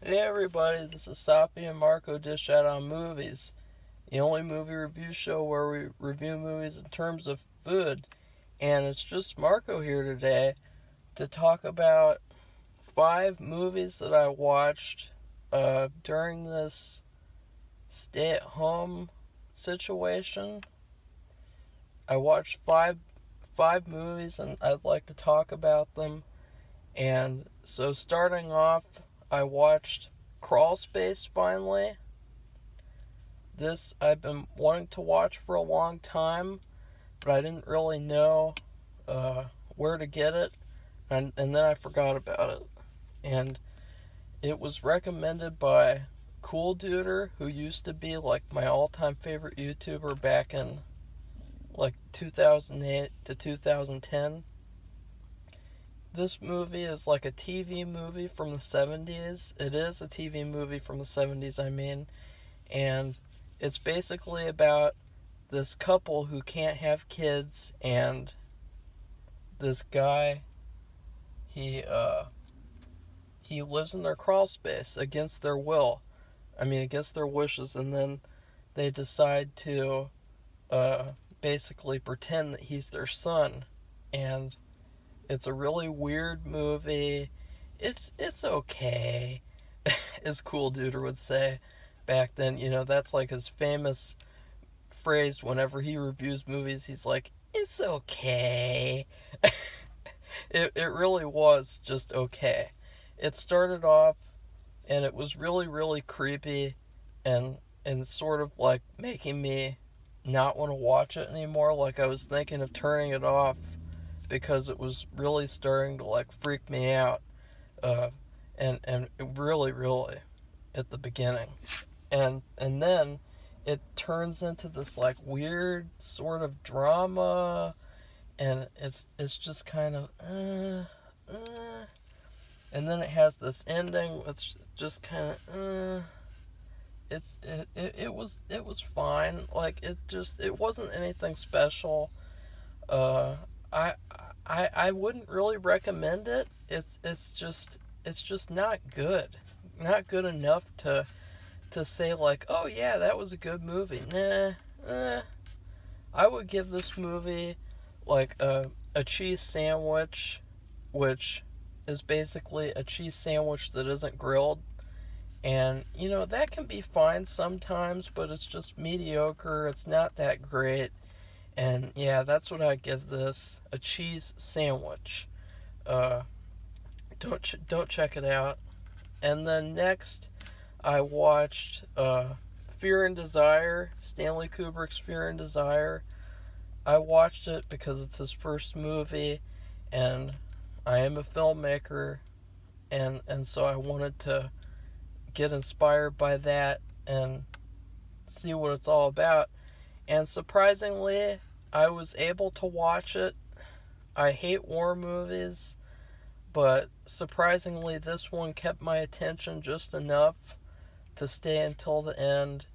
Hey everybody, this is Sapi and Marco Dish Out on Movies, the only movie review show where we review movies in terms of food. And it's just Marco here today to talk about 5 movies that I watched during this stay-at-home situation. I watched five movies and I'd like to talk about them. And so starting off, I watched Crawlspace finally. This I've been wanting to watch for a long time, but I didn't really know where to get it, and then I forgot about it. And it was recommended by Cool Duder, who used to be like my all-time favorite YouTuber back in like 2008 to 2010. This movie is like a TV movie from the 70s. It is a TV movie from the 70s, I mean. And it's basically about this couple who can't have kids, and this guy, he lives in their crawl space against their will. Against their wishes, and then they decide to basically pretend that he's their son. And it's a really weird movie. It's okay, as Cool Duder would say back then. You know, that's like his famous phrase whenever he reviews movies. He's like, it's okay. It really was just okay. It started off, and it was really, really creepy, and sort of like making me not want to watch it anymore. Like I was thinking of turning it off, because it was really starting to like freak me out, and really, really at the beginning, and then it turns into this like weird sort of drama, and it's just kind of and then it has this ending. It's just kind of it was fine. Like it wasn't anything special. I wouldn't really recommend it. It's just not good. Not good enough to say like, oh yeah, that was a good movie. Nah. I would give this movie like a cheese sandwich, which is basically a cheese sandwich that isn't grilled. And, you know, that can be fine sometimes, but it's just mediocre. It's not that great. And yeah, that's what I give this, a cheese sandwich. Don't check it out. And then next, I watched Fear and Desire, Stanley Kubrick's Fear and Desire. I watched it because it's his first movie, and I am a filmmaker, and so I wanted to get inspired by that and see what it's all about. And surprisingly, I was able to watch it. I hate war movies, but surprisingly, this one kept my attention just enough to stay until the end.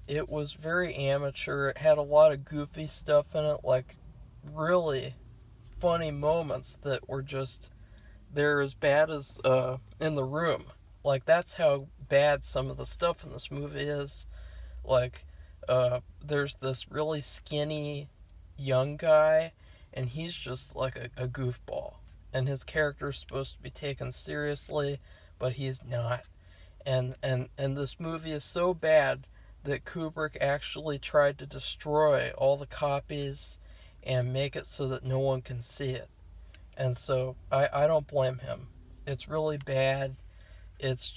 It was very amateur. It had a lot of goofy stuff in it, like really funny moments that were just, they're as bad as In the Room. Like, that's how bad some of the stuff in this movie is. Like, there's this really skinny young guy, and he's just like a goofball. And his character is supposed to be taken seriously, but he's not. And this movie is so bad that Kubrick actually tried to destroy all the copies and make it so that no one can see it. And so I don't blame him. It's really bad. It's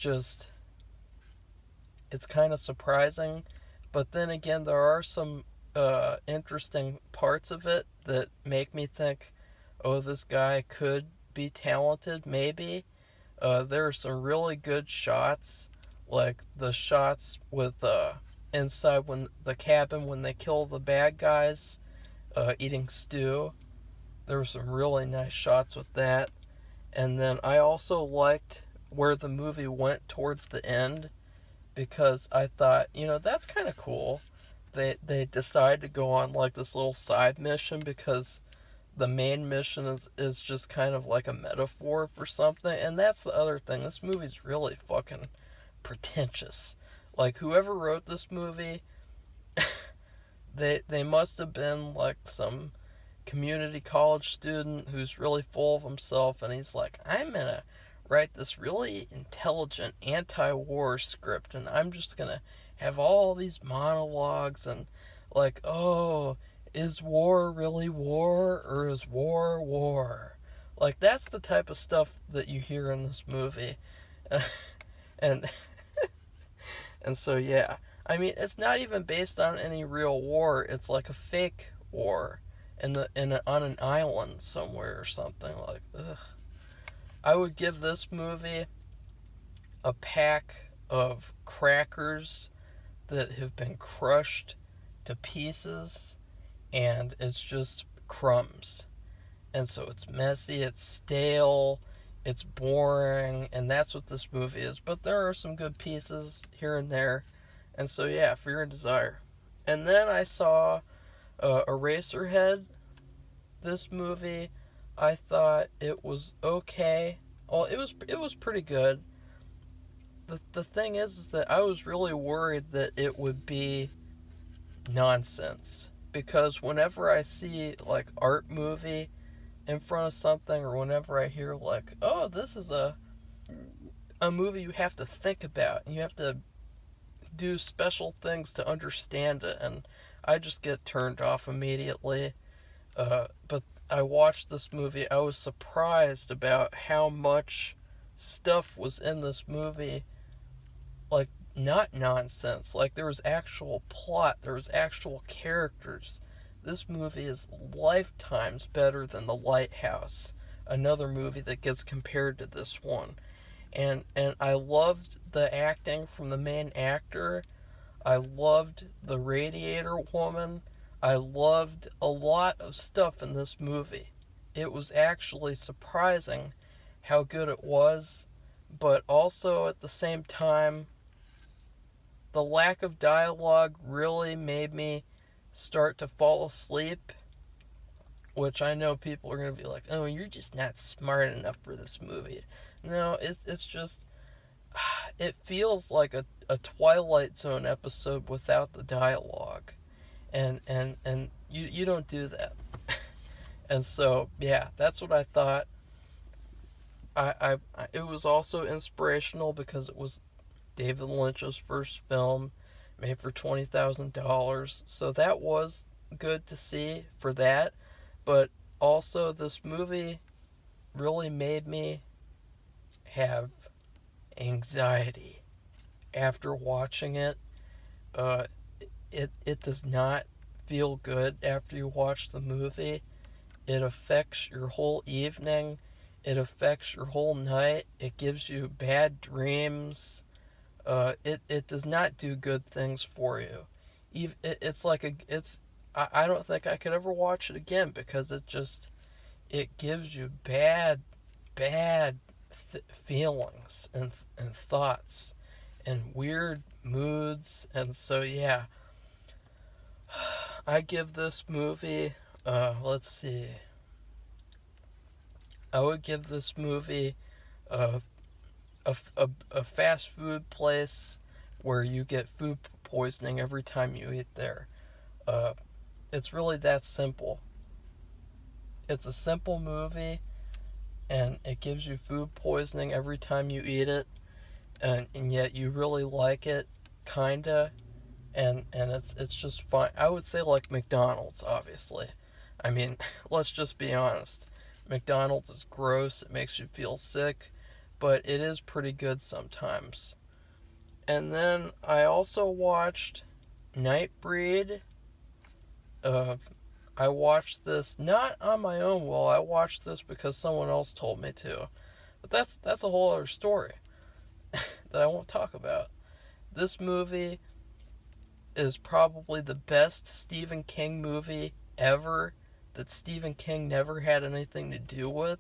kind of surprising. But then again, there are some interesting parts of it that make me think, oh, this guy could be talented, maybe. There are some really good shots, like the shots with inside when the cabin when they kill the bad guys eating stew. There were some really nice shots with that. And then I also liked where the movie went towards the end, because I thought, you know, that's kind of cool. They decided to go on like this little side mission, because the main mission is just kind of like a metaphor for something. And that's the other thing. This movie's really fucking pretentious. Like, whoever wrote this movie, they must have been like some community college student who's really full of himself, and he's like, I'm gonna write this really intelligent anti-war script, and I'm just gonna have all these monologues and like, oh, is war really war, or is war war? Like, that's the type of stuff that you hear in this movie. and and so yeah, I mean, it's not even based on any real war. It's like a fake war on an island somewhere or something. Like, ugh. I would give this movie a pack of crackers that have been crushed to pieces, and it's just crumbs. And so it's messy, it's stale, it's boring, and that's what this movie is. But there are some good pieces here and there. And so yeah, Fear and Desire. And then I saw Eraserhead. This movie, I thought it was okay. Well, it was pretty good. The thing is that I was really worried that it would be nonsense, because whenever I see like art movie in front of something, or whenever I hear like, oh, this is a movie you have to think about and you have to do special things to understand it, and I just get turned off immediately. But I watched this movie. I was surprised about how much stuff was in this movie, like, not nonsense. Like, there was actual plot, there was actual characters. This movie is lifetimes better than The Lighthouse, another movie that gets compared to this one. And I loved the acting from the main actor. I loved the radiator woman. I loved a lot of stuff in this movie. It was actually surprising how good it was, but also at the same time, the lack of dialogue really made me start to fall asleep, which I know people are going to be like, oh, you're just not smart enough for this movie. No, it's just, it feels like a Twilight Zone episode without the dialogue. And you don't do that. And so, yeah, that's what I thought. It was also inspirational because it was David Lynch's first film, made for $20,000. So that was good to see for that. But also, this movie really made me have anxiety after watching it. It does not feel good after you watch the movie. It affects your whole evening. It affects your whole night. It gives you bad dreams. It does not do good things for you. I don't think I could ever watch it again, because it gives you bad feelings and thoughts and weird moods. And so yeah, I give this movie, let's see, I would give this movie a fast food place where you get food poisoning every time you eat there. It's really that simple. It's a simple movie, and it gives you food poisoning every time you eat it, and yet you really like it, kinda, and it's just fine. I would say like McDonald's, obviously. I mean, let's just be honest. McDonald's is gross, it makes you feel sick, but it is pretty good sometimes. And then I also watched Nightbreed. I watched this not on my own will. I watched this because someone else told me to. But that's a whole other story that I won't talk about. This movie is probably the best Stephen King movie ever that Stephen King never had anything to do with.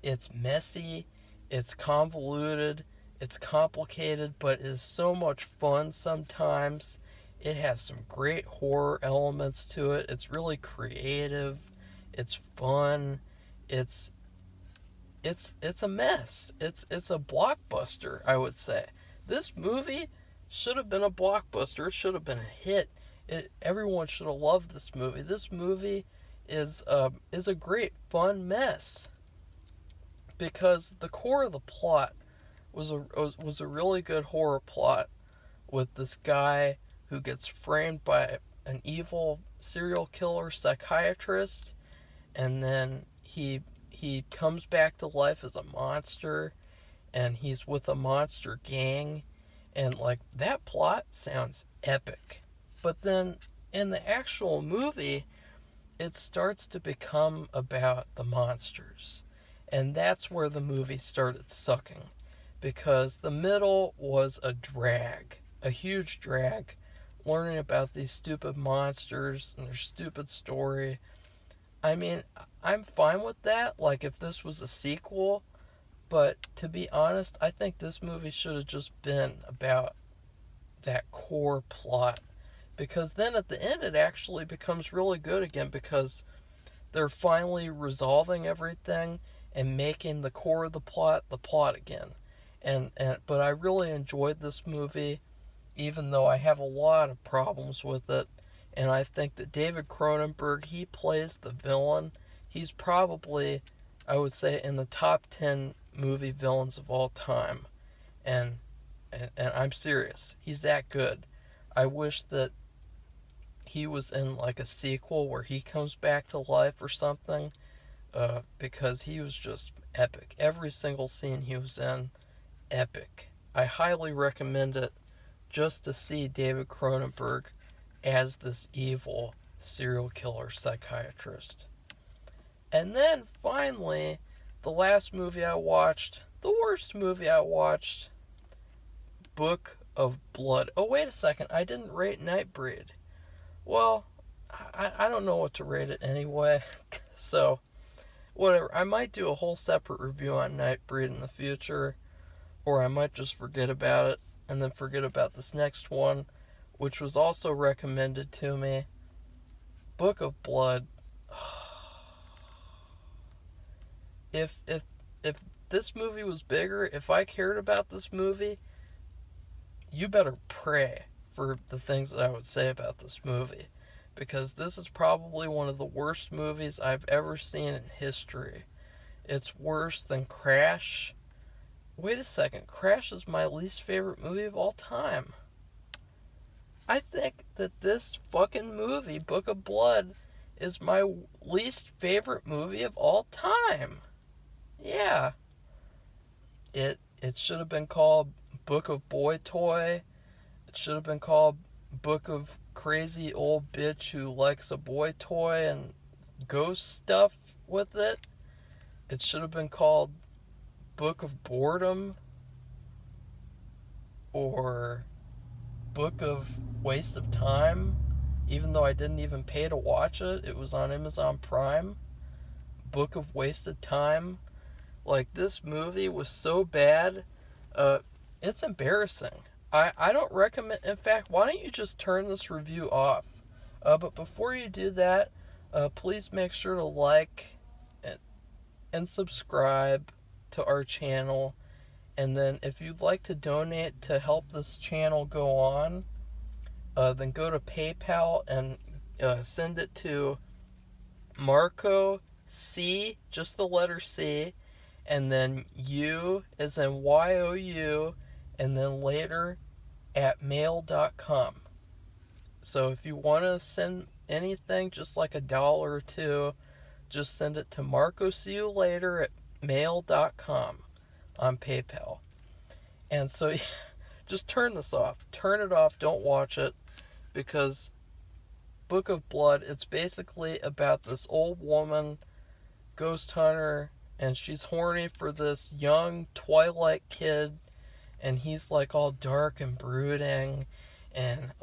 It's messy, it's convoluted, it's complicated, but it is so much fun sometimes. It has some great horror elements to it. It's really creative. It's fun. It's it's a mess. It's a blockbuster, I would say. This movie should have been a blockbuster. It should have been a hit. Everyone should have loved this movie. This movie is a great fun mess because the core of the plot was a really good horror plot with this guy who gets framed by an evil serial killer psychiatrist, and then he comes back to life as a monster, and he's with a monster gang, and like that plot sounds epic. But then in the actual movie, it starts to become about the monsters. And that's where the movie started sucking. Because the middle was a drag, a huge drag, learning about these stupid monsters and their stupid story. I mean, I'm fine with that, like if this was a sequel, but to be honest, I think this movie should have just been about that core plot. Because then at the end it actually becomes really good again because they're finally resolving everything and making the core of the plot again. But I really enjoyed this movie, even though I have a lot of problems with it. And I think that David Cronenberg, he plays the villain. He's probably, I would say, in the top 10 movie villains of all time. And I'm serious. He's that good. I wish that he was in like a sequel where he comes back to life or something, because he was just epic. Every single scene he was in, epic. I highly recommend it just to see David Cronenberg as this evil serial killer psychiatrist. And then finally, the last movie I watched, the worst movie I watched, Book of Blood. Oh, wait a second, I didn't rate Nightbreed. Well, I don't know what to rate it anyway, so whatever. I might do a whole separate review on Nightbreed in the future, or I might just forget about it, and then forget about this next one, which was also recommended to me. Book of Blood. If this movie was bigger, if I cared about this movie, you better pray for the things that I would say about this movie, because this is probably one of the worst movies I've ever seen in history. It's worse than Crash. Wait a second, Crash is my least favorite movie of all time. I think that this fucking movie, Book of Blood, is my least favorite movie of all time. Yeah. It should have been called Book of Boy Toy. It should have been called Book of Crazy Old Bitch Who Likes a Boy Toy and Ghost Stuff with it. It should have been called Book of Boredom, or Book of Waste of Time, even though I didn't even pay to watch it. It was on Amazon Prime. Book of Wasted Time. Like, this movie was so bad, it's embarrassing. I don't recommend. In fact, why don't you just turn this review off? But before you do that, please make sure to like and subscribe to our channel. And then if you'd like to donate to help this channel go on, then go to PayPal and send it to Marco C, just the letter C, and then U as in YOU, and then later at mail.com. So if you want to send anything, just like $1 or $2, just send it to Marco See You Later at mail.com on PayPal. And so just turn this off. Turn it off. Don't watch it, because Book of Blood, it's basically about this old woman, ghost hunter, and she's horny for this young Twilight kid, and he's like all dark and brooding, and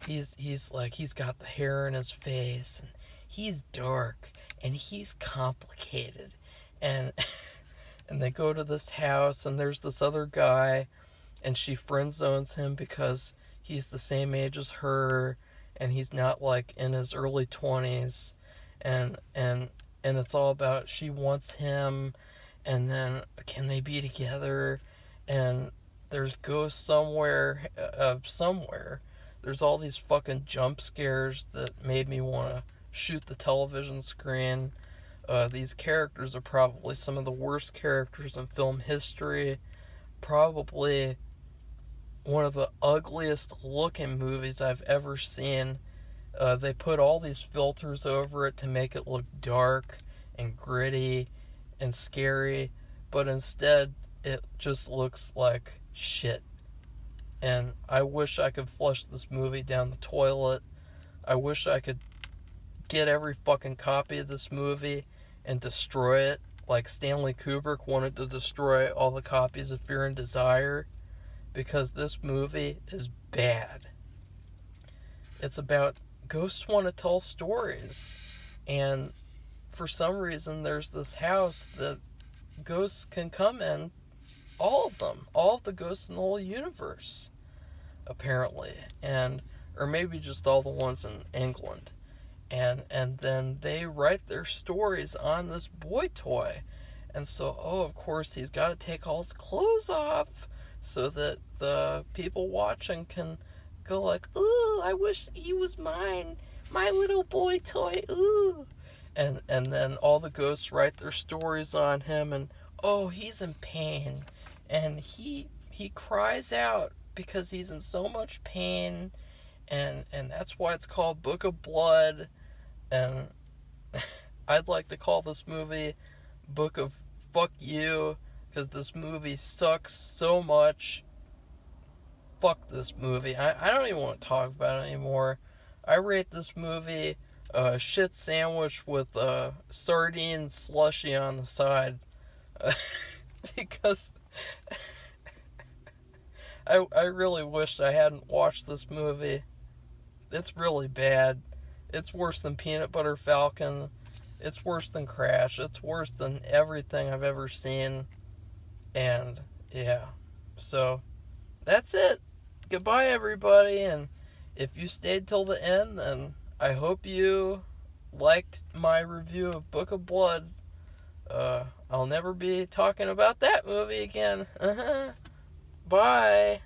he's like, he's got the hair in his face, and he's dark, and he's complicated, and and they go to this house, and there's this other guy, and she friend zones him because he's the same age as her, and he's not like in his early 20s, and it's all about she wants him, and then can they be together, and there's ghosts somewhere, somewhere. There's all these fucking jump scares that made me want to shoot the television screen. These characters are probably some of the worst characters in film history. Probably one of the ugliest looking movies I've ever seen. They put all these filters over it to make it look dark and gritty and scary, but instead it just looks like shit. And I wish I could flush this movie down the toilet. I wish I could get every fucking copy of this movie and destroy it, like Stanley Kubrick wanted to destroy all the copies of Fear and Desire, because this movie is bad. It's about ghosts want to tell stories, and for some reason there's this house that ghosts can come in, all of the ghosts in the whole universe, apparently, and or maybe just all the ones in England. And then they write their stories on this boy toy. And so, of course, he's got to take all his clothes off so that the people watching can go like, ooh, I wish he was mine, my little boy toy, ooh. And then all the ghosts write their stories on him, and oh, he's in pain, and he cries out because he's in so much pain, and that's why it's called Book of Blood. And I'd like to call this movie Book of Fuck You, because this movie sucks so much. Fuck this movie. I don't even want to talk about it anymore. I rate this movie a shit sandwich with a sardine slushy on the side. Because I really wished I hadn't watched this movie. It's really bad. It's worse than Peanut Butter Falcon. It's worse than Crash. It's worse than everything I've ever seen. And, yeah. So, that's it. Goodbye, everybody. And if you stayed till the end, then I hope you liked my review of Book of Blood. I'll never be talking about that movie again. Bye.